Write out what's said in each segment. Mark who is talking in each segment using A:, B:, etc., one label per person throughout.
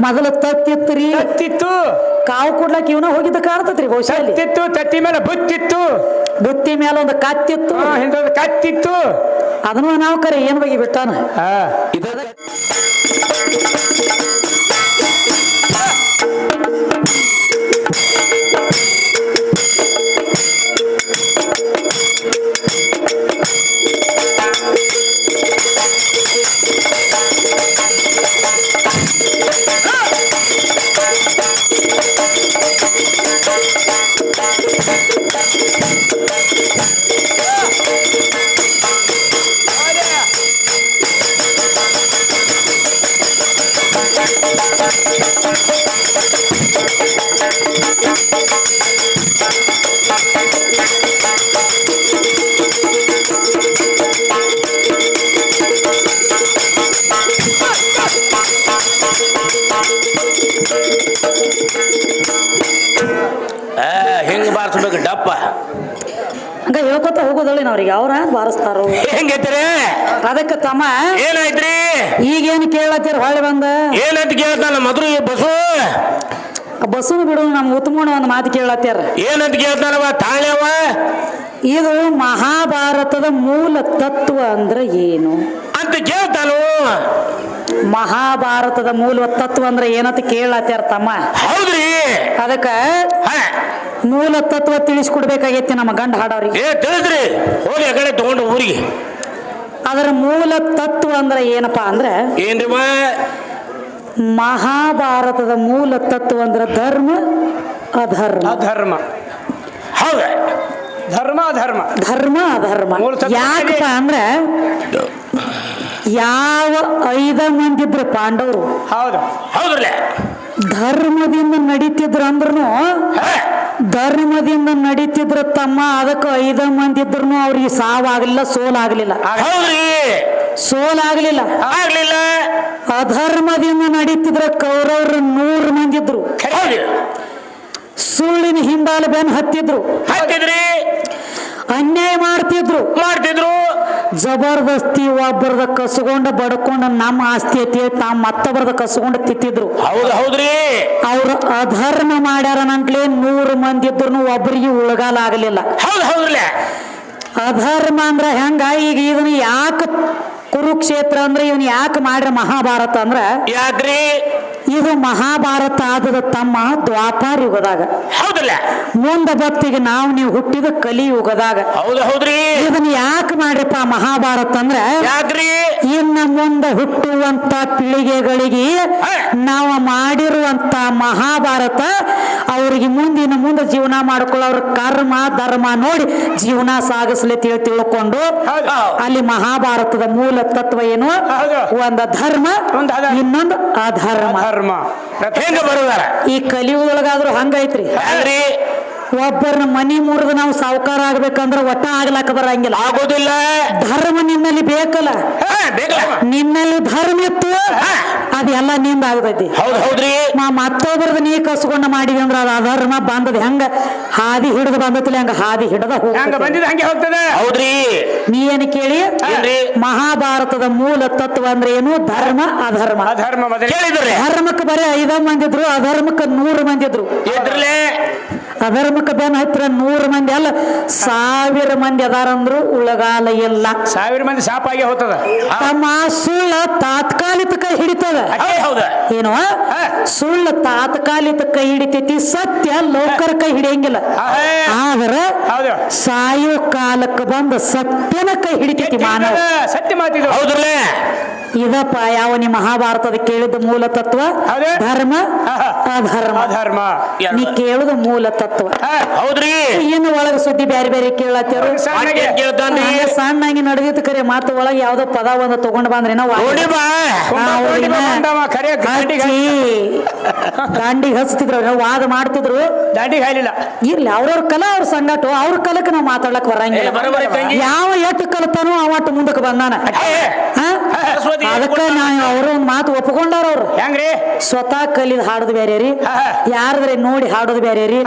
A: ಮೊದಲ ತತ್ತಿತ್ರಿ
B: ತತ್ತಿತ್ತು
A: ಕಾವು ಕೊಡ್ಲಾಕ ಇವನ ಹೋಗಿದ್ದ ಕಾಣ್ತತ್ರಿ ಬಹುಶಃ
B: ತತ್ತಿತ್ತು ತತ್ತಿ ಮೇಲೆ ಬುತ್ತಿತ್ತು
A: ಬುತ್ತಿ ಮೇಲೆ ಒಂದು ಕತ್ತಿತ್ತು
B: ಹಿಂದೊಂದು ಕತ್ತಿತ್ತು
A: ಅದನ್ನು ನಾವು ಕರೆ ಏನ್ ಬಗ್ಗೆ ಬಿಟ್ಟಾನ
C: ಹೆಂಗ್ ಬಾರಿಸ್ಬೇಕು ಡಪ್ಪ
A: ಹಂಗ ಹೇಳ್ಕೊತ ಹೋಗೋದಳ್ಳಿ ನಾವ್ರಿಗೆ ಅವ್ರ ಬಾರಿಸ್ತಾರೋ
C: ಹೆಂಗೈತ್ರಿ
A: ಅದಕ್ಕೆ ತಮ್ಮ
C: ಏನಾಯ್ತ್ರಿ
A: ಈಗೇನು ಕೇಳತ್ತೀರ ಹೊಳ್ಳಿ ಬಂದ
C: ಏನಂತ ಕೇಳ್ತಾನ ಮಧುರ ಬಸು
A: ಬಸ್ಸು ಬಿಡು ನಮ್ ಉತ್ತಮೋಣ ಒಂದು ಮಾತು ಕೇಳತ್ಯಾರ
C: ಏನಂತ ಕೇಳ್ತಾನವ ತಾಳ್ಯವ
A: ಇದು ಮಹಾಭಾರತದ ಮೂಲ ತತ್ವ ಅಂದ್ರೆ ಏನು
C: ಅಂತ ಕೇಳ್ತಾನು
A: ಮಹಾಭಾರತದ ಮೂಲ ತತ್ವ ಅಂದ್ರೆ ಏನಂತ ಕೇಳತ್ಯಾರ ತಮ್ಮ
C: ಹೌದ್ರಿ
A: ಅದಕ್ಕ ಮೂಲ ತತ್ವ ತಿಳಿಸ್ಕೊಡ್ಬೇಕಾಗೈತಿ ನಮ್ಮ ಗಂಡ ಹಾಡವ್ರಿಗೆ
C: ತಿಳಿದ್ರಿ ಹೋಗಿ ಆ ಕಡೆ ತಗೊಂಡು ಊರಿಗೆ
A: ಅದರ ಮೂಲ ತತ್ವ ಅಂದ್ರೆ ಏನಪ್ಪಾ ಅಂದ್ರೆ
C: ಏನ್ರಿ
A: ಮಹಾಭಾರತದ ಮೂಲ ತತ್ವ ಅಂದ್ರೆ ಧರ್ಮ ಅಧರ್ಮ
B: ಅಧರ್ಮ
C: ಹೌದ
B: ಧರ್ಮ ಅಧರ್ಮ
A: ಧರ್ಮ ಅಧರ್ಮ ಯಾಕಪ್ಪ ಅಂದ್ರೆ ಯಾವ 5 ಮಂದಿ ಇದ್ರು ಪಾಂಡವರು
B: ಹೌದು
C: ಹೌದ್ರಲ್ಲ
A: ಧರ್ಮದಿಂದ ನಡೀತಿದ್ರು ಅಂದ್ರೂ ಧರ್ಮದಿಂದ ನಡೀತಿದ್ರು ತಮ್ಮ ಅದಕ್ಕೆ 5 ಮಂದಿ ಇದ್ರು ಅವ್ರಿಗೆ ಸಾವಾಗ್ಲಿಲ್ಲ ಸೋಲಾಗ್ಲಿಲ್ಲ
C: ಹೌದ್ರಿ
A: ಸೋಲಾಗ್ಲಿಲ್ಲ
C: ಆಗ್ಲಿಲ್ಲ
A: ಅಧರ್ಮದಿಂದ ನಡೀತಿದ್ರ ಕೌರವರು 100 ಮಂದಿ ಇದ್ರು ಸುಳ್ಳಿನ ಹಿಂಬಾಲ ಬೆನ್ ಹತ್ತಿದ್ರು ಅನ್ಯಾಯ ಮಾಡ್ತಿದ್ರು ಜಬರ್ದಸ್ತಿ ಒಬ್ಬರದ ಕಸ್ಕೊಂಡ ಬಡ್ಕೊಂಡ ನಮ್ಮ ಆಸ್ತಿ ಐತಿ ತಾವ್ ಮತ್ತೊಬ್ಬರದ ಕಸ್ಕೊಂಡ ತಿತ್ತಿದ್ರು
C: ಹೌದ್ರಿ
A: ಅವ್ರ ಅಧರ್ಮ ಮಾಡ್ಯಾರ ನಂಟ್ಲೆ 100 ಮಂದಿ ಇದ್ರು ಒಬ್ಬರಿಗೆ ಉಳಗಾಲ ಆಗಲಿಲ್ಲ ಅಧರ್ಮ ಅಂದ್ರ ಹೆಂಗ ಈಗ ಇದನ್ನ ಯಾಕೆ ಕುರುಕ್ಷೇತ್ರ ಅಂದ್ರೆ ಇವನ್ ಯಾಕೆ ಮಾಡ್ರ ಮಹಾಭಾರತ ಅಂದ್ರ
C: ಯಾಕ್ರಿ
A: ಇದು ಮಹಾಭಾರತ ಆದದ ತಮ್ಮ ದ್ವಾಪಾರ ಯುಗದಾಗ
C: ಹೌದಲ್ಲ
A: ಮುಂದ ಬತ್ತಿಗೆ ನೀವು ಹುಟ್ಟಿದ ಕಲಿ ಯುಗದಾಗ
C: ಹೌದ್ರಿ
A: ಇದನ್ನ ಯಾಕೆ ಮಾಡ್ರಪ್ಪ ಮಹಾಭಾರತ ಅಂದ್ರ
C: ಯಾಕ್ರಿ
A: ಇನ್ನ ಮುಂದೆ ಹುಟ್ಟುವಂತ ಪೀಳಿಗೆಗಳಿಗೆ ನಾವು ಮಾಡಿರುವಂತ ಮಹಾಭಾರತ ಅವ್ರಿಗೆ ಮುಂದೆ ಜೀವನ ಮಾಡ್ಕೊಳ್ಳೋ ಅವ್ರ ಕರ್ಮ ಧರ್ಮ ನೋಡಿ ಜೀವನ ಸಾಗಿಸ್ಲಿ ತಿಳ್ಕೊಂಡು ಅಲ್ಲಿ ಮಹಾಭಾರತದ ಮೂಲ ತತ್ವ ಏನು ಒಂದು ಧರ್ಮ ಇನ್ನೊಂದು ಅಧರ್ಮ ಈ ಕಲಿಯುಗದೊಳಗಾದ್ರೂ ಹಂಗೈತ್ರಿ ಒಬ್ಬರನ್ನ ಮನಿ ಮುರಿದು ನಾವು ಸಾವುಕಾರ ಆಗ್ಬೇಕಂದ್ರ ಒಟ್ಟ ಆಗ್ಲಾಕ ಬರಂಗಿಲ್ಲ
C: ಆಗೋದಿಲ್ಲ
A: ಧರ್ಮ ನಿನ್ನಲ್ಲಿ ಬೇಕಲ್ಲ ನಿನ್ನಲ್ಲಿ ಧರ್ಮ ಇತ್ತು ಅದೆಲ್ಲ ನಿಂದ ಆಗತೈತಿ
C: ಹೌದ್ರಿ
A: ಮತ್ತೊಬ್ಬರದ ನೀ ಕಸ್ಕೊಂಡ ಮಾಡಿದ್ವಿ ಅಂದ್ರ ಅದ ಅಧರ್ಮ ಬಂದದ ಹೆಂಗ ಹಾದಿ ಹಿಡಿದು ಬಂದತಿಲ್ಲ ಹಂಗ ಹಾದಿ ಹಿಡದ
B: ಹೋಗ್ತದೆ
C: ಹೌದ್ರಿ
A: ನೀ ಏನ್ ಕೇಳಿ ಮಹಾಭಾರತದ ಮೂಲ ತತ್ವ ಅಂದ್ರೆ ಏನು ಧರ್ಮ ಅಧರ್ಮ ಧರ್ಮಕ್ಕೆ ಬರೀ 5 ಮಂದಿ ಇದ್ರು ಅಧರ್ಮಕ್ಕೆ 100 ಮಂದಿ ಇದ್ರು ಅಧರ್ಮಕ್ಕೆ ಬೆನ್ ಹತ್ರ 100 ಮಂದಿ ಅಲ್ಲ 1000 ಮಂದಿ ಅದಾರಂದ್ರು ಉಳಗಾಲ ಇಲ್ಲ
B: 1000 ಮಂದಿ ಶಾಪಾಗಿ ಹೋಗ್ತದ
A: ತಮ್ಮ ಸುಳ್ಳ ತಾತ್ಕಾಲಿಕ ಕೈ ಹಿಡಿತದ ಏನು ಸುಳ್ಳ ತಾತ್ಕಾಲಿಕ ಕೈ ಹಿಡಿತೈತಿ ಸತ್ಯ ಲೋಕರ ಕೈ ಹಿಡಿಯಂಗಿಲ್ಲ ಆದ್ರ ಸಾಯೋ ಕಾಲಕ್ಕೆ ಬಂದ ಸತ್ಯನ ಕೈ ಹಿಡಿತೈತಿ ಮಾನವ
B: ಸತ್ಯ ಮಾತಿದ್ರು
C: ಹೌದ್ರಲ್ಲ
A: ಇದಪ್ಪ ಯಾವನಿ ಮಹಾಭಾರತದ ಕೇಳಿದ ಮೂಲ ತತ್ವ ಧರ್ಮ ಅಧರ್ಮ ನೀ ಕೇಳುದ ಮೂಲ ತತ್ವ
C: ಹೌದ್ರಿ
A: ಇನ್ನು ಒಳಗ ಸುದ್ದಿ ಬ್ಯಾರೆ ಬ್ಯಾರೆ ಕೇಳತ್ತೇರು ಸಣ್ಣಾಗಿ ನಡೆದಿತ್ತು ಕರೆ ಮಾತು ಒಳಗೆ ಯಾವ್ದೋ ಪದ ಒಂದು ತಗೊಂಡ್ ಬಂದ್ರಿ ದಾಂಡಿಗೆ ಹಚ್ತಿದ್ರು ವಾದ ಮಾಡ್ತಿದ್ರು
B: ದಾಂಡಿಗೆ ಹಾಯ್ಲಿಲ್ಲ
A: ಇರ್ಲಿ ಅವ್ರವ್ರ ಕಲಾ ಅವ್ರ ಸಂಗಟ ಅವ್ರ ಕಲಕ್ಕೆ ನಾವು ಮಾತಾಡಕ್ ಬರಂಗಿಲ್ಲ ಯಾವ ಎಟ್ಟು ಕಲ್ತಾನೋ ಅವಟ್ಟು ಮುಂದಕ್ಕೆ ಬಂದಾನ ಅದಕ್ಕ ನಾವು ಅವ್ರ ಒಂದ್ ಮಾತು ಒಪ್ಕೊಂಡಾರ ಅವ್ರು
B: ಹೆಂಗ್ರಿ
A: ಸ್ವತಃ ಕಲಿದ್ ಹಾಡೋದು ಬೇರೆ ರೀ ಯಾರದ್ರೆ ನೋಡಿ ಹಾಡೋದು ಬೇರೆ ರೀ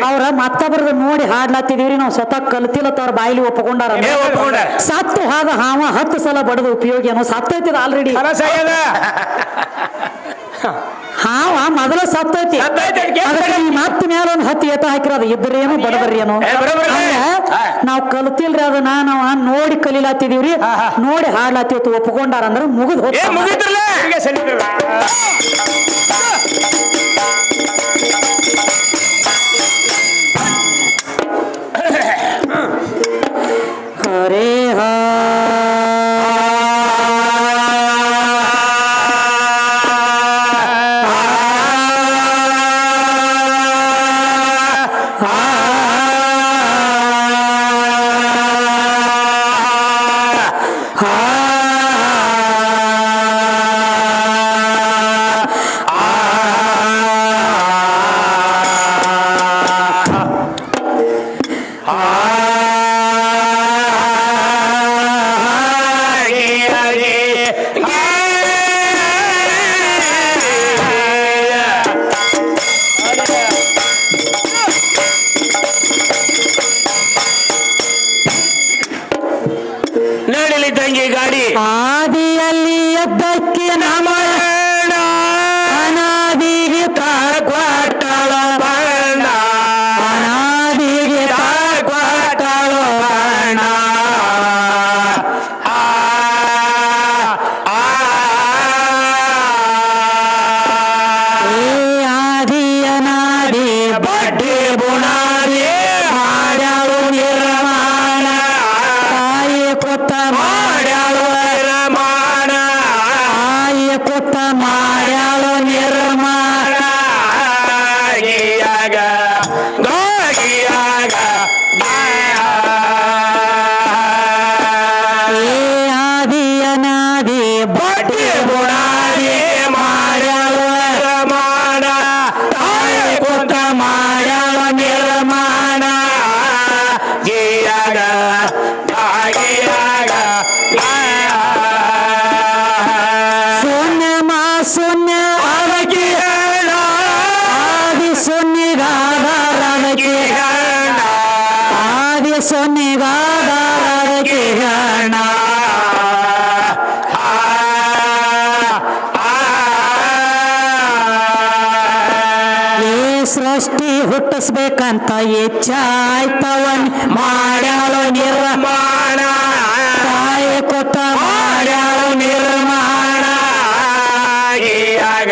A: ಅವ್ರ ಮತ್ತೊಬ್ಬರದ ನೋಡಿ ಹಾಡ್ಲಾತಿದೀವ್ರಿ ನಾವು ಸ್ವತಃ ಕಲ್ತಿಲ್ಲತ್ತ ಅವ್ರ ಬಾಯಿಲಿ ಒಪ್ಕೊಂಡಾರ ಸತ್ತು ಹಾಗ ಹಾವ 10 ಸಲ ಬಡದು ಉಪಯೋಗ ಏನೋ ಸತ್ತೈತಿದ ಆಲ್ರೆಡಿ ಹಾವ ಮೊದಲ ಸತ್ತೈತಿ
B: ಸತ್ತೈತಿ, ಅದಕ್ಕೆ
A: ಅದಕ್ಕೆ ಈ ಮತ್ತೆ ಮ್ಯಾಲ ಒಂದು ಹತ್ತಿ ಏಟ ಹಾಕಿರೋದು ಇದ್ರೇನು ಬಡಬರ್ರೇನು
B: ಬರೋಬ್ಬರಿ.
A: ನಾವ್ ಕಲ್ತಿಲ್ರಿ ಅದನ್ನ ನಾವ್ ನೋಡಿ ಕಲೀಲಾತಿದೀವ್ರಿ ನೋಡಿ ಹಾಡ್ಲಾತಿವತ್ತು ಒಪ್ಕೊಂಡಾರ ಅಂದ್ರೆ ಮುಗಿದ್ ಹೋಗ್ತ
B: ಮುಗಿದ್ರಲ್ಲ ಈಗ ಸೆಲಿಬ್ರೇಟ್.
A: ಹರೇ ಹಾ
C: ನಡಲಿ ತಂಗಿ ಗಾಡಿ
A: ಆದಿಯಲ್ಲಿ ಎದ್ದಕ್ಕೆ ನಮನ ಅನಾದಿಗೆ ತಾಳ್ಕೊಟ್ಟಳ
C: ಬಣ್ಣ
A: ಅನಾದಿಗೆ ತಾಳ್ಕೊಟ್ಟಳ
C: ಬಣ್ಣ ಆ ಆ
A: ಏ ಆದಿ ಅನಾದಿ
C: ಬಡ್ಡಿ ಬುಣಾದಿ
A: ಮಾಡ್ಯಾಳು ನಿರ್ಮಾಣ ತಾಯಿ ಕೊತ್ತ
C: ಮಾಡ್ಯಾಳು ರಮಾಣ
A: ತಾಯಿ ಕೊತ್ತ ಮಾಡ್ಯಾಳು ನಿರ್ಮಾಣ
C: ಗಾಗಿಯಾಗ ಗಾಗಿಯಾಗ
A: ಏ ಆದಿ ಅನಾದಿ
C: ಬಡ್ಡಿ ಬುಣಾದಿ ಮಾಡ್ಯಾಳು ರಮಾಣ ತಾಯಿ ಕುಂತ ಮಾಡ್ಯಾಳು ನಿರ್ಮಾಣ ಗಿಯಾಗ ಗಾಗಿಯಾಗ
A: ಶೂನ್ಯ ಮಾ ಶೂನ್ಯ
C: ಅದಕ್ಕೆ ಹೇಳ
A: ಆದಿ ಶೂನ್ಯಗಾದಕ್ಕೆ ಆದಿ ಶೂನ್ಯಗಾದಕ್ಕೆ
C: ಗಿರಣ
A: ಏ ಸೃಷ್ಟಿ ಹುಟ್ಟಿಸ್ಬೇಕಂತ ಹೆಚ್ಚಾಯ್ತವನ್ ಮಾಡ್ಯಾಳು
C: ನಿರ್ಮಾಣ
A: ತಾಯಿ ಕೊತ್ತ
C: ಮಾಡ್ಯಾಳು ನಿರ್ಮಾಣ ಗಿಯಾಗ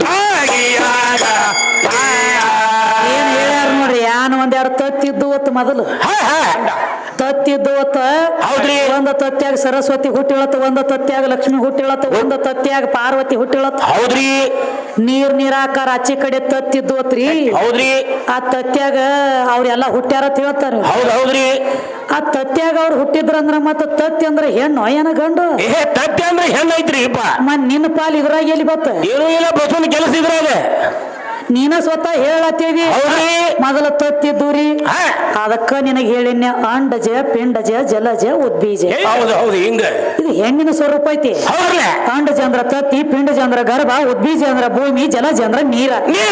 C: ಗಾಗಿಯಾಗ
A: ಏನ್ ಹೇಳ್ಯಾರ ನೋಡ್ರಿ ಯಾನ್ ಒಂದೆರಡು ತತ್ತಿದ್ದು ಹೊತ್ತು ಮೊದಲು ತತ್ತಿದ್ದು ಹೊತ್ತ
C: ಹೌದ್ರಿ.
A: ಒಂದ ತತ್ಯಾಗ ಸರಸ್ವತಿ ಹುಟ್ಟಿಳತ್ತ ಒಂದ ತತ್ಯಾಗ ಲಕ್ಷ್ಮಿ ಹುಟ್ಟಿಳತ್ತ ಒಂದ ತತ್ಯಾಗ ಪಾರ್ವತಿ ಹುಟ್ಟಿಳತ್ತ
C: ಹೌದ್ರಿ
A: ನೀರಾಕಾರ ಆಚೆ ಕಡೆ ತತ್ತಿದ್ದು ಹೊತ್ರಿ
C: ಹೌದ್ರಿ
A: ಆ ತತ್ಯಾಗ ಅವ್ರೆಲ್ಲಾ ಹುಟ್ಟ್ಯಾರ ಅಂತ ಹೇಳ್ತಾರ
C: ಹೌದ್ರಿ
A: ಆ ತತ್ಯಾಗ ಅವ್ರು ಹುಟ್ಟಿದ್ರಂದ್ರ ಮತ್ತ ತತ್ತಿ ಅಂದ್ರ ಹೆಣ್ಣು ಏನ ಗಂಡು
C: ಏ ತಟ್ಟೆ ಅಂದ್ರೆ ಹೆಣ್ಣೈತ್ರಿ ಇಪ್ಪ
A: ಮತ್ ನಿನ್ನ ಪಾಲ್ ಇದ್ರಾಗ ಎಲ್ಲಿ ಬತ್ತ
C: ಏನೂ ಇಲ್ಲ ಬಸವನ ಕೆಲಸ ಇದ್ರಾಗ
A: ನೀನ ಸ್ವತಃ ಹೇಳತ್ತೀವಿ
C: ಹೌದ್ರಿ
A: ಮೊದಲ ತತ್ತಿದ್ದೂರಿ
C: ಹಾ.
A: ಅದಕ್ಕ ನಿನಗೆ ಹೇಳಿನ ಅಂಡಜ ಪಿಂಡಜ ಜಲಜ ಉದ್ಬೀಜ
C: ಹೌದು ಹಿಂಗ
A: ಇದು ಹೆಣ್ಣಿನ ಸ್ವರೂಪ ಐತಿ
C: ಹೌದ್ರಲ್ಲ
A: ಅಂಡಜ ಅಂದ್ರ ತತ್ತಿ ಪಿಂಡಜ ಅಂದ್ರ ಗರ್ಭ ಉದ್ಬೀಜ ಅಂದ್ರ ಭೂಮಿ ಜಲಜ ಅಂದ್ರ ನೀರ
C: ನೀರ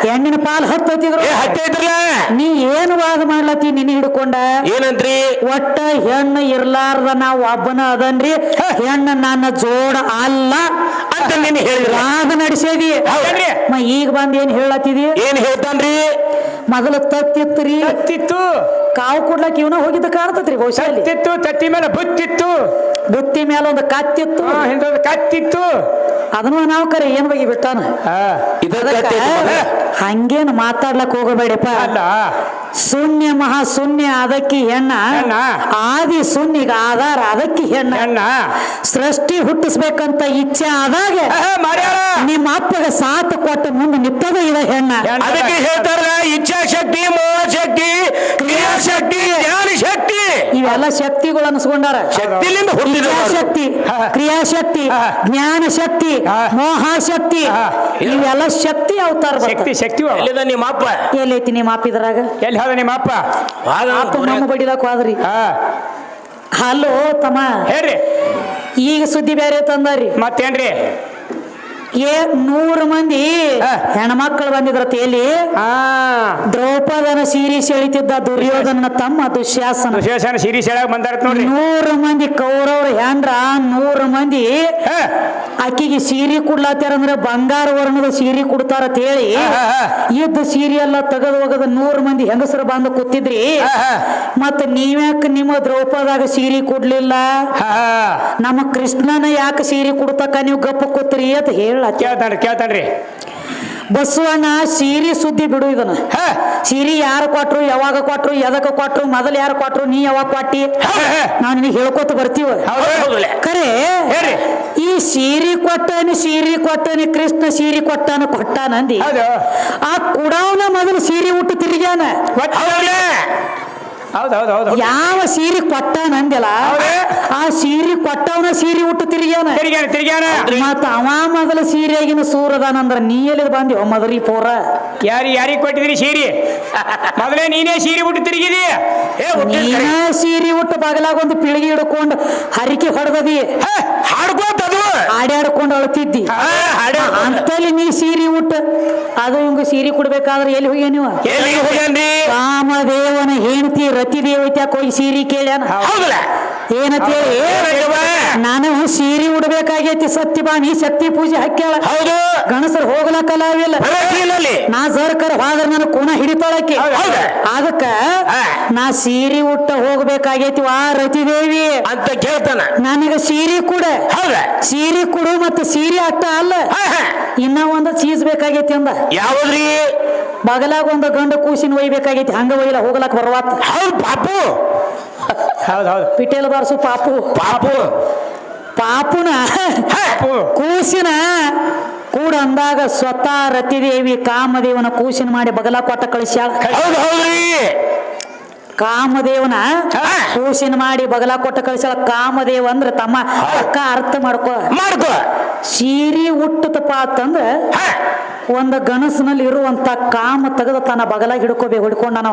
A: ಹೆಣ್ಣಿನ ಪಾಲ್ ಹತ್ತೈತಿದ್ರು
C: ಏ ಹತ್ತೈತ್ರಲ್ಲ
A: ನೀ ಏನು ವಾದ ಮಾಡ್ಲತ್ತಿ ನಿನ್ನ ಹಿಡ್ಕೊಂಡ
C: ಏನಂತ್ರಿ
A: ಒಟ್ಟ ಹೆಣ್ಣು ಇರ್ಲಾರ್ದ ನಾವ್ ಒಬ್ಬನ ಅದನ್ರಿ ಹೆಣ್ಣು ನನ್ನ ಜೋಡ ಅಲ್ಲ
C: ಅಂತ ನೀನು ಹೇಳಿದ್ರ
A: ವಾದ ನಡೆಸೇದಿ
C: ಹೌದ್ರಿ.
A: ಈಗ ಬಂದ್ ಏನ್ ಹೇಳತ್ತಿದಿ
C: ಏನ್ ಹೇಳ್ತಾನ್ರಿ
A: ಮೊದಲ ತತ್ತಿತ್ರಿ
B: ತತ್ತಿತ್ತು
A: ಕಾವು ಕೊಡ್ಲಕ್ ಇವನ ಹೋಗಿದ್ದ ಕಾಣ್ತತ್ರಿ ಬಹುಶಃ ಅಲ್ಲಿ.
B: ತತ್ತಿತ್ತು ತತ್ತಿ ಮೇಲೆ ಬುತ್ತಿತ್ತು
A: ಬುತ್ತಿ ಮೇಲೆ ಒಂದು ಕತ್ತಿತ್ತು
B: ಹಿಂದೊಂದು ಕತ್ತಿತ್ತು
A: ಅದನ್ನು ನಾವು ಕರೆ ಏನ್ ಬಗ್ಗೆ ಬಿಟ್ಟಾನ ಅದಕ್ಕ ಹಂಗೇನು ಮಾತಾಡ್ಲಕ್ ಹೋಗಬೇಡಪ್ಪ
B: ಅಲ್ಲ
A: ಶೂನ್ಯ ಮಹಾ ಶೂನ್ಯ ಅದಕ್ಕೆ ಹೆಣ್ಣ
B: ಹೆಣ್ಣ.
A: ಆದಿ ಶೂನ್ಯಗ ಆಧಾರ ಅದಕ್ಕೆ ಹೆಣ್ಣ
B: ಹೆಣ್ಣ
A: ಸೃಷ್ಟಿ ಹುಟ್ಟಿಸ್ಬೇಕಂತ ಇಚ್ಛೆ ಆದಾಗ
B: ಮಾಡ್ಯಾರ
A: ನಿಮ್ಮ ಅಪ್ಪಗ ಸಾಥ ಕೊಟ್ಟು ಮುಂದೆ ನಿತ್ತದ ಇದ ಹೆಣ್ಣ
C: ಅದಕ್ಕೆ ಹೇಳ್ತಾರ ಇಚ್ಛಾಶಕ್ತಿ ಮೋಹಶಕ್ತಿ ಕ್ರಿಯಾಶಕ್ತಿ ಜ್ಞಾನ ಶಕ್ತಿ
A: ಇವೆಲ್ಲ ಶಕ್ತಿಗಳು ಅನ್ಸ್ಕೊಂಡಾರ
C: ಶಕ್ತಿಲಿಂದ ಹುಟ್ಟಿದ
A: ಶಕ್ತಿ ಕ್ರಿಯಾಶಕ್ತಿ ಜ್ಞಾನ ಶಕ್ತಿ ಮೋಹಶಕ್ತಿ ಇವೆಲ್ಲ ಶಕ್ತಿ ಅವತಾರ
B: ಶಕ್ತಿ ಶಕ್ತಿ ಅವ.
C: ಎಲ್ಲಿದ ನಿಮ್ಮ ಅಪ್ಪ
A: ಎಲ್ಲೈತಿ ನಿಮ್ಮ ಅಪ್ಪಿದ್ರಾಗ
B: ಎಲ್ಲಿ ಹೋದ ನಿಮ್ಮ ಅಪ್ಪ
A: ಅಪ್ಪ ನಮ್ಮ ಬಡಿದಾಕ ಹೋದ್ರಿ
B: ಹಾ
A: ಹಲೋ ತಮ್ಮ
B: ಹೇಳ್ರಿ
A: ಈಗ ಸುದ್ದಿ ಬೇರೆ ತಂದಾರಿ
B: ಮತ್ತೇನ್ರಿ
A: 100 ಮಂದಿ ಹೆಣ್ಮಕ್ಳು ಬಂದಿದ್ರ ತೇಲಿ ದ್ರೌಪದನ ಸೀರೆ ಸೆಳಿತಿದ್ದ ದುರ್ಯೋಧನ ತಮ್ಮ ದುಶ್ಯಾಸನ
B: ದುಶ್ಯಾಸನ ಸೀರೆ ಸೆಳಾಗ ಬಂದಾರತ್ ನೋಡ್ರಿ
A: 100 ಮಂದಿ ಕೌರವ್ರ ಹೆಂಡ್ರ 100 ಮಂದಿ ಆಕಿಗೆ ಸೀರೆ ಕೊಡ್ಲಾತಾರ ಅಂದ್ರೆ ಬಂಗಾರ ವರ್ಣದ ಸೀರೆ ಕೊಡ್ತಾರ ಅಂತ ಹೇಳಿ ಇದ್ದ ಸೀರೆ ಎಲ್ಲ ತೆಗೆದು ಹೋಗದ 100 ಮಂದಿ ಹೆಂಗಸರು ಬಂದು ಕೂತಿದ್ರಿ ಮತ್ತ ನೀವ್ಯಾಕ ನಿಮ್ಮ ದ್ರೌಪದಾಗ ಸೀರೆ ಕೊಡ್ಲಿಲ್ಲ ನಮ್ಮ ಕೃಷ್ಣನ ಯಾಕೆ ಸೀರೆ ಕೊಡ್ತಕ್ಕ ನೀವು ಗಪ್ಪ ಕೂತ್ರಿ ಅಂತ ಹೇಳ
B: ಕೇಳ್ತಾನ್ರಿ
A: ಬಸವಣ್ಣ ಸೀರೆ ಸುದ್ದಿ ಬಿಡು ಇದನ್ನ ಸೀರೆ ಯಾರು ಕೊಟ್ರು ಯಾವಾಗ ಕೊಟ್ರು ಎದಕ್ಕೆ ಕೊಟ್ರು ಮೊದಲು ಯಾರು ಕೊಟ್ರು ನೀ ಯಾವಾಗ ಕೊಟ್ಟಿ ನಾವು ನಿನಗೆ ಹೇಳ್ಕೊತ ಬರ್ತೀವ ಖರೆ ಈ ಸೀರೆ ಕೊಟ್ಟನಿ ಕೃಷ್ಣ ಸೀರೆ ಕೊಟ್ಟಾನಂದಿ ಆ ಕುಡವನ ಮೊದಲು ಸೀರೆ ಉಟ್ಟು ತಿರುಗ್ಯಾನ ಯಾವ ಸೀರೆ ಕೊಟ್ಟಾನಂದಿಲ್ಲ ಆ ಸೀರೆ ಕೊಟ್ಟವನ ಸೀರೆ ಉಟ್ಟು ತಿರುಗ್ಯಾನ ಮತ್ತ ಅವ ಮೊದಲ ಸೀರೆಗಿನ ಸೂರದಾನಂದ್ರ ನೀ ಎಲ್ಲಿ ಬಂದಿ ಮದರಿ ಪೋರ
B: ಯಾರಿಗೆ ಕೊಟ್ಟಿದ್ರಿ ಸೀರೆ ಮೊದಲೇ ನೀನೇ ಸೀರೆ ಉಟ್ಟು ತಿರುಗಿದಿ
A: ಸೀರೆ ಉಟ್ಟು ಬಗಲಾಗ ಒಂದು ಪಿಳಿಗೆ ಹಿಡ್ಕೊಂಡು ಹರಿಕೆ ಹೊಡೆದದಿ ಆಡ್ಯಾಡ್ಕೊಂಡು ಅಳ್ತಿದ್ದಿ ಅಂತಲ್ಲಿ ನೀ ಸೀರೆ ಉಟ್ಟು ಅದು ಹಿಂಗ ಸೀರೆ ಕೊಡ್ಬೇಕಾದ್ರೆ ಎಲ್ಲಿ ಹೋಗ್ಯ ನೀವು ರಾಮದೇವನ ಹೆಂಡತಿ ರತಿದೇವತ್ಯಾಕ ಹೋಗಿ ಸೀರೆ ಕೇಳ್ಯಾನ ಏನಂತೇಳಿ ನಾನು ಸೀರೆ ಉಡ್ಬೇಕಾಗೈತಿ ಸತ್ಯಭಾಮಿ ಶಕ್ತಿ ಪೂಜೆ ಹಾಕ್ಯಾಳ ಗಣಸರು ಹೋಗ್ಲಕ್ಕಲಾವಿಲ್ಲ ನಾ ಸರ್ಕರ್ ಹೋದ್ರ ನನ್ನ ಕೋನ ಹಿಡಿತಾಳಕ್ಕೆ ಅದಕ್ಕ ನಾ ಸೀರೆ ಉಟ್ಟ ಹೋಗ್ಬೇಕಾಗೈತಿ ವಾ ರತಿದೇವಿ
C: ಅಂತ ಕೇಳ್ತಾನ
A: ನನಗ ಸೀರೆ ಕೊಡು ಮತ್ತೆ ಸೀರೆ ಅಟ್ಟ ಅಲ್ಲ ಇನ್ನ ಒಂದು ಚೀಸ್ ಬೇಕಾಗೈತಿ ಅಂದ
C: ಯಾವ್ದ್ರಿ
A: ಬಗಲಾಗ ಒಂದು ಗಂಡ ಕೂಸಿನ ಒಯ್ಬೇಕಾಗೈತಿ ಹಂಗ ಒಯ್ಲ ಹೋಗ್ಲಕ್ ಬರ್ವಾತ್
C: ಪಾಪು
A: ಪಿಟೇಲ್ ಬಾರ್ಸು ಪಾಪುನ ಕೂಸಿನ ಕೂಡ ಅಂದಾಗ ಸ್ವತಃ ರತಿದೇವಿ ಕಾಮದೇವನ ಕೂಸಿನ ಮಾಡಿ ಬಗಲ ಕೊಟ್ಟ ಕಳಿಸ್ಯಾಳ ಕಾಮದೇವನ ಕೂಸಿನ ಮಾಡಿ ಬಗಲ ಕೊಟ್ಟ ಕಳಿಸ್ಯಾಳ ಕಾಮದೇವ ಅಂದ್ರ ತಮ್ಮ ಅಕ್ಕ ಅರ್ಥ ಮಾಡ್ಕೋ ಸೀರೆ ಹುಟ್ಟತಪ್ಪ ಅಂತಂದ್ರ ಒಂದು ಗಣಸಿನಲ್ಲಿ ಇರುವಂತ ಕಾಮ ತೆಗೆದು ತನ್ನ ಬಗಲಾಗಿ ಹಿಡ್ಕೊಂಡಾನ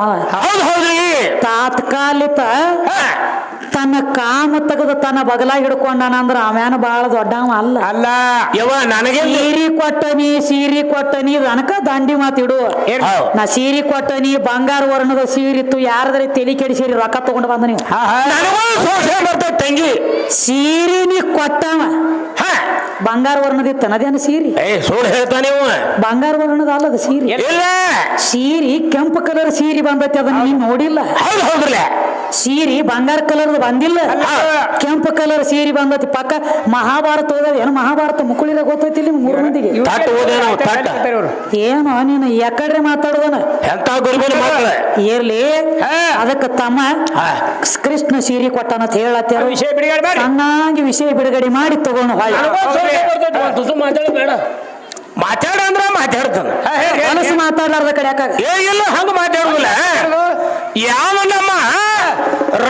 A: ತಾತ್ಕಾಲಿಕ ತನ್ನ ಕಾಮ ತೆಗೆದು ತನ್ನ ಬಗಲಾಗಿ ಹಿಡ್ಕೊಂಡಾನ ಅಂದ್ರ ಅವೇನ ಬಹಳ ದೊಡ್ಡವ ಅಲ್ಲ
C: ನನಗೆ
A: ಸೀರೆ ಕೊಟ್ಟನಿ ಅನಕ ದಂಡಿ ಮಾತಿಡು ನಾ ಸೀರೆ ಕೊಟ್ಟನಿ ಬಂಗಾರ ವರ್ಣದ ಸೀರಿತ್ತು ಯಾರದ್ರೆ ತಲೆ ಕೆಡಿಸಿರಿ ರೊಕ್ಕ ತಗೊಂಡು ಬಂದ ನೀವು
C: ತಂಗಿ
A: ಸೀರೆ ನೀ ಕೊಟ್ಟವ ಬಂಗಾರ ವರ್ಣದಿತ್ತ ನದೇನ ಸೀರೆ
C: ಹೇಳ್ತಾನೆ
A: ಬಂಗಾರ ವರ್ಣದ ಅಲ್ಲದ ಸೀರೆ ಕೆಂಪು ಕಲರ್ ಸೀರೆ ಬಂದೈತಿ ಅದನ್ನ ನೀನ್ ನೋಡಿಲ್ಲ ಸೀರೆ ಬಂಗಾರ ಕಲರ್ ಬಂದಿಲ್ಲ ಕೆಂಪು ಕಲರ್ ಸೀರೆ ಬಂದೈತಿ ಪಕ್ಕ ಮಹಾಭಾರತ ಓದ ಏನು ಮಹಾಭಾರತ ಮುಕ್ಕುಳಿಲ ಗೊತ್ತೈತಿ ಇಲ್ಲಿ 3 ಮಂದಿಗೆ ಏನು ನೀನು ಯಾಕಡ್ರೆ ಮಾತಾಡೋದನ ಇರ್ಲಿ ಅದಕ್ಕ ತಮ್ಮ ಕೃಷ್ಣ ಸೀರೆ ಕೊಟ್ಟನಂತ ಹೇಳತ್ತ ಚೆನ್ನಾಗಿ ವಿಷಯ ಬಿಡುಗಡೆ ಮಾಡಿ ತಗೊಂಡು
C: ಮಾತಾಡಂದ್ರ ಮಾತಾಡ್ತಾನ
A: ಮನಸ್ಸು ಮಾತಾಡ್ಲಾರ್ದ ಕಡೆ ಯಾಕಾಗ
C: ಇಲ್ಲ ಹಂಗ ಮಾತಾಡುದಿಲ್ಲ ಯಾವ ನಮ್ಮ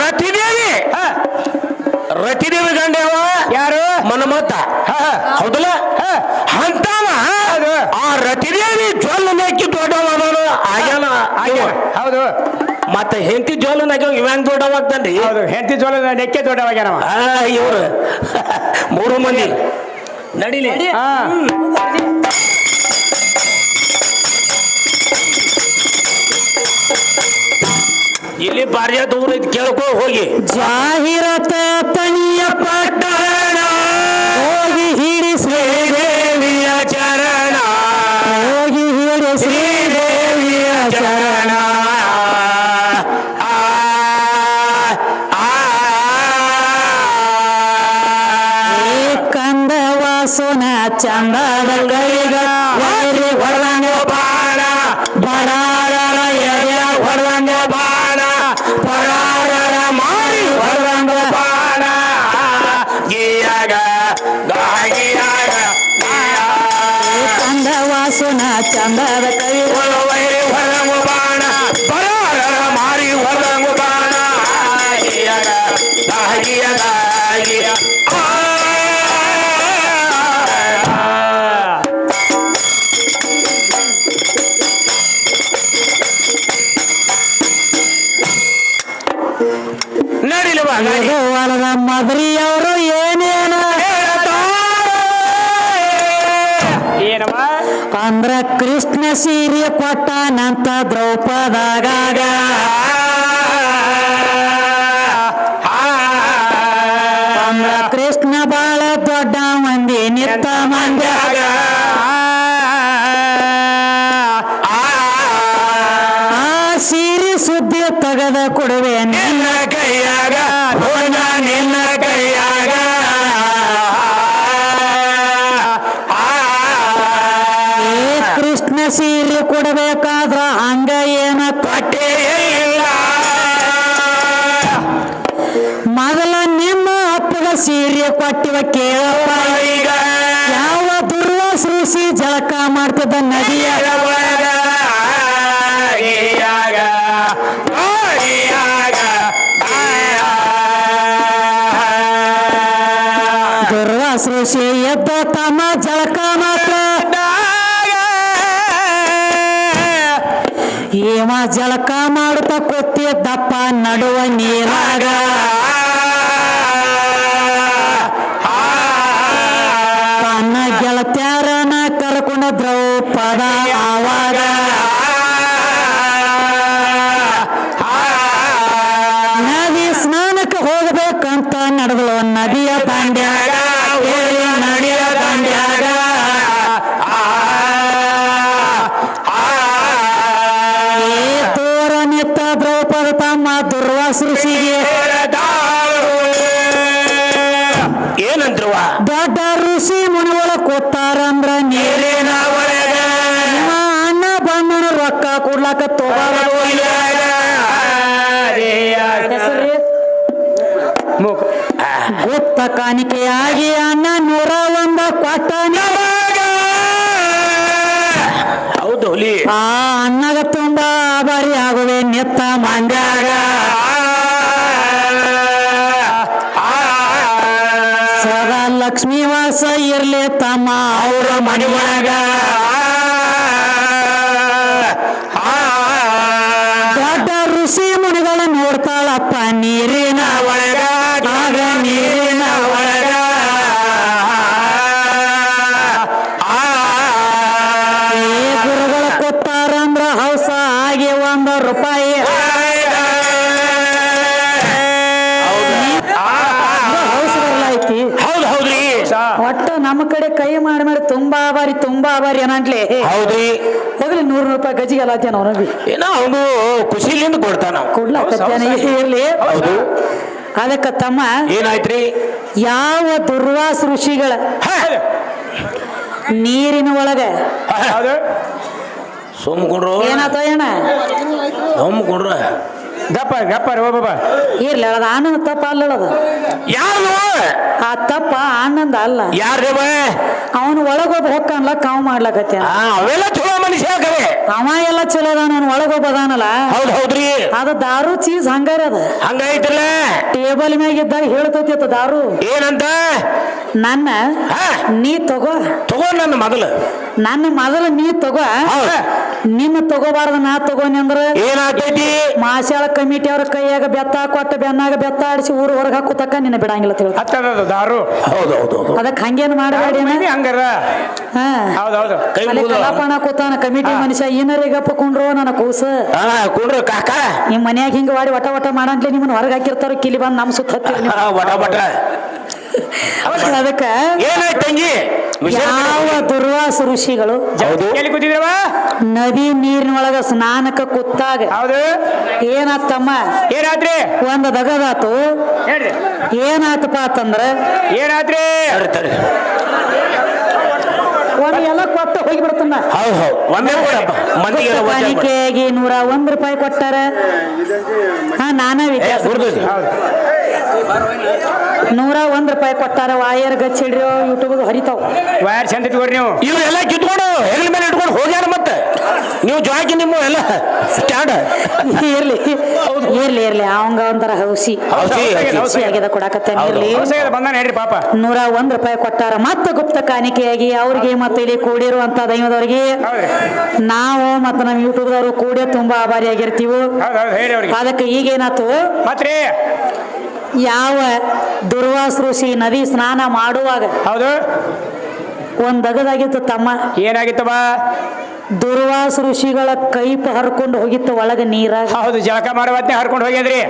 C: ರತಿದೇವಿ ಗಂಡ ಯಾರು ಮನಮತ್ತ ಹೌದಲ್ಲ ಅಂತವ ಆ ರತಿದೇವಿ ಜೊಲ್ಲ ನಾಕಿ ದೊಡ್ಡವಾದನು ಆಗ್ಯಾನ
B: ಹೌದು
C: ಮತ್ತೆ ಹೆಂಡತಿ ಜೋಲ ನಾಕಿ ಇವ್ಯಾಂಗ ದೊಡ್ಡವಾಗ್ತಾನ್ರಿ
B: ಹೆಂಡತಿ ಜೋಲ ನೆಕ್ಕೆ ದೊಡ್ಡವಾಗ್ಯಾನವ
C: ಇವ್ರು 3 ಮಂದಿ ನಡಿಲಿ ಇಲ್ಲಿ ಬಾರ್ಯ ದೂರ ಐತಿ ಕೇಳ್ಕೊ ಹೋಗಿ
A: ಜಾಹೀರಾತ ತನಿಯ ಪಟ್ಟಣ ಹೋಗಿ ಹಿಡಿ ಶ್ರೀದೇವಿಯ ಚರಣ ಹೋಗಿ ಹಿಡಿ ಶ್ರೀದೇವಿಯ ಚರಣ ಕಂದವಾಸುನ ಚಂದದ ಕೈಗ ಹೊರದಂಗ ಬಾಣ ಬಡಾರ ಎದೆ ಹೊರದಂಗ ಬಾಣ ಪರಾರ ಮಾಡಿ ಹೊರದಂಗ ಬಾಣ ಕಂದವಾಸುನ ಚಂದದ ಕೈ
C: ಹೊರದಂಗ ಬಾಣ ಬರಾರ ಮಾರಿ ಹೊರದಂಗ ಬಾಣ
A: ಮದರಿ ಅವರು ಏನೇನ ಅಂದ್ರ ಕೃಷ್ಣ ಸೀರೆ ಕೊಟ್ಟನಂತ ದ್ರೌಪದಾಗ ಅಂದ್ರ ಕೃಷ್ಣ ಬಾಳ ದೊಡ್ಡ ಮಂದಿ ನಿತ್ತ ಮಂದ್ಯಾಗ ಆ ಸೀರೆ ಸುದ್ದಿ ತೆಗೆದ ಕೊಡುವೆ ನಿನ್ನ ಕೈಯಾಗ ನಿನ್ನ ಕೈಯಾಗ ಕೃಷ್ಣ ಸೀರೆ ಕೊಡಬೇಕಾದ್ರ ಹಂಗ ಏನ ಕೊಟ್ಟೇ ಇಲ್ಲ ಮೊದಲ ನಿಮ್ಮ ಅಪ್ಪಗ ಸೀರೆ ಕೊಟ್ಟಿವ ಕೇಳಪ್ಪ ಈಗ ಯಾವ ದುರ್ವಾಸೃಷಿ ಜಳಕ ಮಾಡ್ತಿದ್ದ ನದಿಯ ದುರ್ವಾಸೃಷಿ ಎದ್ದ ತಮ್ಮ ಜಳಕ ಮಾತ್ರ ಏವ ಜಳಕ ಮಾಡುತ್ತಾ ಕೂತಿದ್ದಪ್ಪ ನಡುವ ನೀರಾಗ ತನ್ನ ಗೆಳತ್ಯಾರನ ಕರ್ಕೊಂಡ ದ್ರೌಪದ ಆವಾಗ ನದಿ ಸ್ನಾನಕ್ಕೆ ಹೋಗ್ಬೇಕಂತ ನಡೆದಳು ನದಿಯ ದಂಡ್ಯಾಗ ನದಿಯ ದಂಡ್ಯಾಗ ದ್ರೌಪದ ತಮ್ಮ ದುರ್ವಾಸೃಷಿಗೆ
C: ಏನಂದ್ರವ
A: ದೊಡ್ಡ ಋಷಿ ಮುನಿಗಳ ಕೂತಾರಂದ್ರ ನೀರಿನ ಒಳಗ ಅಣ್ಣ ಬಂದನು ರೊಕ್ಕ ಕೊಡ್ಲಾಕ ಗುಪ್ತ ಕಾಣಿಕೆಯಾಗಿ ಅಣ್ಣ 101 ಕೊಟ್ಟ
C: ಹೌದು
A: ಆ ಅಣ್ಣಗ ತುಂಬಾ ಆಭಾರಿ ಆಗುವೆ ನಿತ್ತ ಮಂಡ್ಯಾಗ ಸದಾ ಲಕ್ಷ್ಮೀ ವಾಸ ಇರ್ಲಿ ತಮ್ಮ ಅವರ ಮನೆಯಾಗ ದೊಡ್ಡ ಋಷಿ ಮುನಿಗಳ ನೋಡ್ತಾಳಪ್ಪ ನೀರಿನ ಒಳಗ ಆಗ ನೀರಿನ ಒಳಗ ಗುರುಗಳ ಕೊಟ್ಟಾರಂದ್ರ ಹೌಸ ಆಗಿ ₹1 ಹೌಸ್ ಬರ್ಲಾಯ್ತಿ
C: ಹೌದು ಹೌದ್ರಿ
A: ಒಟ್ಟ ನಮ್ಮ ಕಡೆ ಕೈ ಮಾಡಿ ಮಾಡಿ ತುಂಬಾ ಆಭಾರಿ ಏನಂಟ್ಲಿ
C: ಹೌದ್ರಿ
A: ಹೋಗ್ಲಿ ₹100 ಗಜಿಗೆ ಅಲ್ಲತ್ತೇನ ಅವನಿಗೆ
C: ಏನೋ ಅವನು ಖುಷಿಲಿಂದ ಕೊಡ್ತಾನ
A: ಕೊಡ್ಲಾಕತ್ತೇನ ಇರ್ಲಿ ಅದಕ್ಕ ತಮ್ಮ
C: ಏನಾಯ್ತ್ರಿ
A: ಯಾವ ದುರ್ವಾಸ ಋಷಿಗಳ ನೀರಿನ ಒಳಗ
C: ಸುಮ್ಕೊಂಡ್ರು
A: ಏನಾತ ಏನ
C: ಸುಮ್ಕೊಂಡ್ರು
B: ಗಪ್ಪ ರೋ ಬಾಬಾ
A: ಇರ್ಲಿ ಅದ ಆನಂದ ತಪ್ಪ ಅಲ್ಲದ
C: ಯಾರು
A: ಆ ತಪ್ಪ ಆನಂದ ಅಲ್ಲ
C: ಯಾರ್ರಿ
A: ಅವನು ಒಳಗೋದ್ ಹೊಕ್ಕನ್ಲ ಕಾವು ಮಾಡ್ಲಕತ್ತ
C: ಅವೆಲ್ಲ ಚಲೋ ಮನುಷ್ಯ
A: ಅವ ಎಲ್ಲ ಚಲೋ ಅದಾನ ಅವ್ನು ಒಳಗೋದ್ ಅದಾನಲ್ಲ
C: ಹೌದ್ ಹೌದ್ರಿ
A: ಅದ ದಾರು ಚೀಸ್ ಹಂಗಾರ ಅದ
C: ಹಂಗೈತ್ರಲ್ಲ
A: ಟೇಬಲ್ ಮ್ಯಾಗ ಇದ್ದಾಗ ಹೇಳ್ತೈತಿ ದಾರು
C: ಏನಂತ
A: ನನ್ನ ನೀ ತಗೋ
C: ನನ್ನ
A: ಮೊದಲು ನೀ ತಗೋ ನಿನ್ನ ತಗೋಬಾರ್ದ ನಾ ತಗೋನಿ ಅಂದ್ರ
C: ಏನಾಗ್ತೈತಿ
A: ಮಾಸಾಳ ಕಮಿಟಿ ಅವ್ರ ಕೈಯಾಗ ಬೆತ್ತ ಕೊಟ್ಟ ಬೆನ್ನಾಗ ಬೆತ್ತ ಆಡಿಸಿ ಊರು ಹೊರಗೆ ಹಾಕುತಕ್ಕ ನಿನ್ನ ಬಿಡಂಗಿಲ್ಲ
B: ಹತ್ತದ ದಾರು
A: ಅದಕ್ಕೆ ಹಂಗೇನ್ ಮಾಡಬೇಡಿ
B: ಹಂಗಾರ
A: ಕಲಾಪಣ ಕೂತಾನ ಕಮಿಟಿ ಮನುಷ್ಯ ಏನರಿಗಪ್ಪ ಕುಂಡ್ರು ನನ್ನ ಕೂಸ
C: ಕುಂಡ್ರು ಕಾಕ
A: ನಿಮ್ ಮನ್ಯಾಗ ಹಿಂಗ ಮಾಡಿ ವಟ ಮಾಡಂತ್ಲಿ ನಿಮ್ಮನ್ನ ಹೊರಗೆ ಹಾಕಿರ್ತಾರ ಕಿಲಿ ಬಂದ್ ನಮ್ ಸುತ್ತ ಹತ್ತಿರ ಅದಕ್ಕ
C: ಏನಾಯ್ತಂಗಿ
A: ಯಾವ ದುರ್ವಾಸ ಋಷಿಗಳು ನದಿ ನೀರಿನೊಳಗ ಸ್ನಾನಕ್ಕ ಕೂತಾಗ ಏನಾತಮ್ಮ
B: ಏನಾದ್ರಿ
A: ಒಂದ್ ದಗದಾತು ಏನಾತಪ್ಪ ಅಂತಂದ್ರ
B: ಏನಾದ್ರಿ
A: ಒಂದ್ ಎಲ್ಲ ಕೊಟ್ಟು ಹೋಗಿ ಬಿಡ್ತಮ್ಮ ಕಾಣಿಕೆಯಾಗಿ ₹101 ಕೊಟ್ಟಾರ ನಾನ ವಿಚಾರ ₹101 ಕೊಟ್ಟಾರ ವಾಯರ್ ಗಚ್ಚಿಡ್ರಿ ಯೂಟ್ಯೂಬ್ ಹರಿತಾವ್
B: ವೈರ್ ಚಂದ ಇಟ್ಕೊಡ್ರಿ ನೀವು
C: ಇವ್ರೆಲ್ಲ ಕಿತ್ಕೊಂಡು ಹೆಗಲ ಮೇಲೆ ಇಟ್ಕೊಂಡು ಹೋಗ್ಯಾರ ಮತ್ತೆ ನೀವು ಜಾಕಿ ನಿಮ್ಮ ಎಲ್ಲ ಸ್ಟ್ಯಾಂಡ್
A: ಇರ್ಲಿ ಅವಂಗ ಒಂಥರ ಹೌಸಿ ಆಗ್ಯದ ಕೊಡಾಕತ್ತೇನೆ ಇರ್ಲಿ
B: ಬಂದಾನ ಹೇಳ್ರಿ ಪಾಪ
A: ₹101 ಕೊಟ್ಟಾರ ಮತ್ತೆ ಗುಪ್ತ ಕಾಣಿಕೆಯಾಗಿ ಅವ್ರಿಗೆ ಮತ್ತೆ ಇಲ್ಲಿ ಕೂಡಿರುವಂತ ದೈವದವ್ರಿಗೆ ನಾವು ಮತ್ತೆ ನಮ್ಮ ಯೂಟ್ಯೂಬ್ದವ್ರು ಕೂಡಿ ತುಂಬಾ ಆಭಾರಿ ಆಗಿರ್ತೀವಿ ಅದಕ್ಕೆ ಈಗೇನಾತು
B: ಮತ್ರಿ
A: ಯಾವ ದುರ್ವಾಸ ಋಷಿ ನದಿ ಸ್ನಾನ ಮಾಡುವಾಗ
B: ಹೌದು
A: ಒಂದ್ ಅಗದಾಗಿತ್ತು ತಮ್ಮ.
B: ಏನಾಗಿತ್ತವ?
A: ದುರ್ವಾಸ ಋಷಿಗಳ ಕೈಪ ಹರ್ಕೊಂಡು ಹೋಗಿತ್ತು ಒಳಗ ನೀರಾಗ.
B: ಹೌದು, ಜಳಕ ಮಾಡುವತ್ತೆ ಹರ್ಕೊಂಡು ಹೋಗ್ಯದ್ರಿ.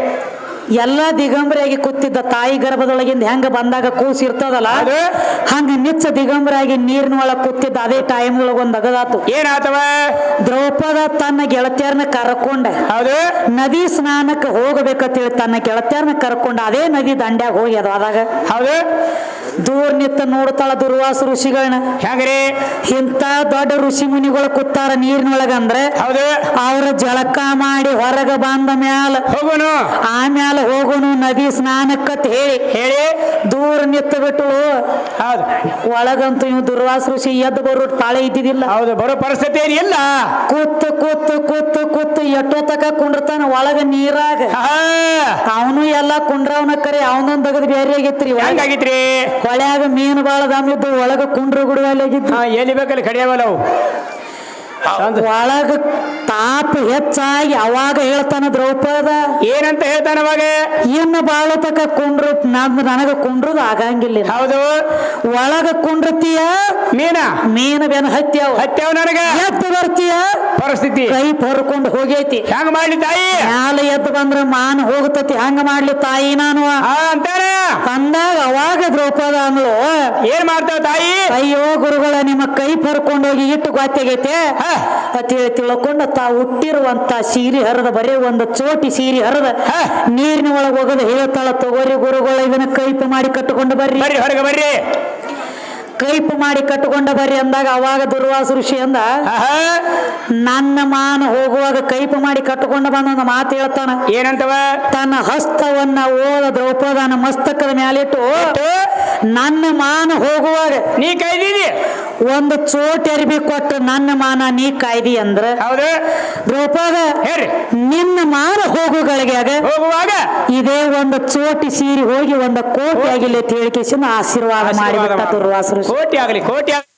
A: ಎಲ್ಲಾ ದಿಗಂಬರಾಗಿ ಕೂತಿದ್ದ ತಾಯಿ ಗರ್ಭದೊಳಗಿಂದ ಹೆಂಗ ಬಂದಾಗ ಕೂಸ್ ಇರ್ತದಲ್ಲ, ಹಂಗ ನಿಚ್ಚ ದಿಗಂಬರಾಗಿ ನೀರಿನ ಒಳಗ ಕೂತಿದ್ದ. ಅದೇ ಟೈಮ್ ಒಳಗ ಒಂದ್ ಅಗದಾತು.
B: ಏನಾತವ?
A: ದ್ರೌಪದ ತನ್ನ ಗೆಳತಿಯರನ್ನ ಕರ್ಕೊಂಡ
B: ಹೌದು
A: ನದಿ ಸ್ನಾನಕ್ಕೆ ಹೋಗಬೇಕಂತೇಳಿ ತನ್ನ ಗೆಳತಿಯರನ್ನ ಕರ್ಕೊಂಡ ಅದೇ ನದಿ ದಂಡ್ಯಾಗ ಹೋಗಿ ಅದು ಆದಾಗ
B: ಹೌದು
A: ದೂರ ನಿತ್ತ ನೋಡ್ತಾಳ ದುರ್ವಾಸ ಋಷಿಗಳನ್ನ.
B: ಹೆಂಗ್ರಿ?
A: ಇಂತ ದೊಡ್ಡ ಋಷಿ ಮುನಿಗಳು ಕೂತಾರ ನೀರಿನೊಳಗ ಅಂದ್ರೆ
B: ಹೌದು
A: ಅವ್ರ ಜಳಕ ಮಾಡಿ ಹೊರಗ ಬಂದ ಮ್ಯಾಲ
B: ಹೋಗೋನು,
A: ಆಮ್ಯಾಲ ಹೋಗೋನು ನದಿ ಸ್ನಾನಕ್ಕತ್ ಹೇಳಿ ದೂರ ನಿತ್ತ ಬಿಟ್ಟು.
B: ಹೌದು
A: ಒಳಗಂತೂ ಇವ್ ದುರ್ವಾಸ ಋಷಿ ಎದ್ದು ಬರೋ ಪಾಳೆ ಇದ್ದಿದ್ದಿಲ್ಲ.
B: ಹೌದು, ಬರೋ ಪರಿಸ್ಥಿತಿ ಏನಿಲ್ಲ.
A: ಕೂತು ಕೂತು ಕೂತು ಕೂತು ಎಷ್ಟೋ ತಕ ಕುಂಡ್ರತಾನ ಒಳಗ ನೀರಾಗ. ಅವನು ಎಲ್ಲಾ ಕುಂಡ್ರವನ ಕರೆ ಅವನೊಂದ್ ತೆಗದ್ ಬೇರೆ ಆಗೈತ್ರಿ.
B: ಹೆಂಗಾಗಿತ್ರಿ?
A: ಹೊಳ್ಯಾಗ ಮೀನು ಬಾಳ ದಾಮಿದ್ದು ಒಳಗ ಕುಂಡ್ರ ಗುಡುವಲ್ಲಾಗಿತ್ತು.
B: ಎಲ್ಲಿ ಬೇಕಲ್ಲಿ ಕಡಿಯವಲ್ಲ ಅವು.
A: ಒಳಗ ತಾಪ ಹೆಚ್ಚಾಗಿ ಅವಾಗ ಹೇಳ್ತಾನ ದ್ರೌಪದ.
B: ಏನಂತ ಹೇಳ್ತಾನ ಅವಾಗ?
A: ಇನ್ನು ಬಾಳ ತಕ ಕುಂಡ್ರು ನನಗ ಕುಂಡ್ರುದು ಆಗಂಗಿಲ್ಲ.
B: ಹೌದು,
A: ಒಳಗ ಕುಂಡ್ರತೀಯ ಮೀನ ಬೆನ ಹತ್ಯಾವ ನನಗ ಎದ್ದು ಬರ್ತೀಯ
B: ಪರಿಸ್ಥಿತಿ
A: ಕೈ ಹೊರ್ಕೊಂಡು ಹೋಗೈತಿ.
B: ಹೆಂಗ ಮಾಡ್ಲಿ ತಾಯಿ?
A: ಮ್ಯಾಲ ಎದ್ದು ಬಂದ್ರ ಮಾನ ಹೋಗ್ತತಿ. ಹಂಗ ಮಾಡ್ಲಿ ತಾಯಿ ನಾನು
B: ಅಂತಾರ
A: ಅಂದಾಗ ಅವಾಗ ದ್ರೌಪದ ಅಂದ್ಲು,
B: ಏನ್ ಮಾಡ್ತಾವ ತಾಯಿ?
A: ಅಯ್ಯೋ ಗುರುಗಳ ನಿಮ್ಮ ಕೈ ಹೊರ್ಕೊಂಡು ಹೋಗಿ ಇಟ್ಟು ಗೊತ್ತಾಗೈತೆ ಅಂತೇಳಿ ತಿಳ್ಕೊಂಡು ತಾ ಹುಟ್ಟಿರುವಂತ ಸೀರೆ ಹರದ ಬರೀ ಒಂದು ಚೋಟಿ ಸೀರೆ ಹರದ ನೀರಿನ ಒಳಗೆ ಹೋಗೋದು ಹೇಳ್ತಾಳ, ತಗೋರಿ ಗುರುಗಳ ಇದನ್ನ ಕೈಪ ಮಾಡಿ ಕಟ್ಟಿಕೊಂಡು ಬರ್ರಿ
B: ಹೊರಗೆ ಬರ್ರಿ,
A: ಕೈಪ ಮಾಡಿ ಕಟ್ಟಿಕೊಂಡ ಬರ್ರಿ ಅಂದಾಗ ಅವಾಗ ದುರ್ವಾಸ ಋಷಿ ಅಂದ, ನನ್ನ ಮಾನ ಹೋಗುವಾಗ ಕೈಪ ಮಾಡಿ ಕಟ್ಟಿಕೊಂಡ ಬಂದ ಮಾತು ಹೇಳ್ತಾನ.
B: ಏನಂತವ?
A: ತನ್ನ ಹಸ್ತವನ್ನ ಓದ ದ್ರೌಪದನ ಮಸ್ತಕದ ಮ್ಯಾಲಿಟ್ಟು ನನ್ನ ಮಾನ ಹೋಗುವಾಗ
B: ನೀ ಕೈದೀನಿ
A: ಒಂದು ಚೋಟ್ ಅರಿಬಿ ಕೊಟ್ಟು ನನ್ನ ಮಾನ ನೀ ಕಾಯ್ದಿ ಅಂದ್ರ.
B: ಹೌದು
A: ದ್ರೌಪದ ನಿನ್ನ ಮಾನ ಹೋಗುವಾಗ ಇದೇ ಒಂದು ಚೋಟಿ ಸೀರಿ ಹೋಗಿ ಒಂದು ಕೋಟಿ ಆಗಿಲ್ಲ ಅಂತ ಹೇಳಿಕೆಸಿಂದ ಆಶೀರ್ವಾದ ಮಾಡಿಬಿಟ್ಟ ದುರ್ವಾಸ ಋಷಿ.
B: ಕೋಟಿ ಆಗಲಿ, ಕೋಟಿ ಆಗಲಿ.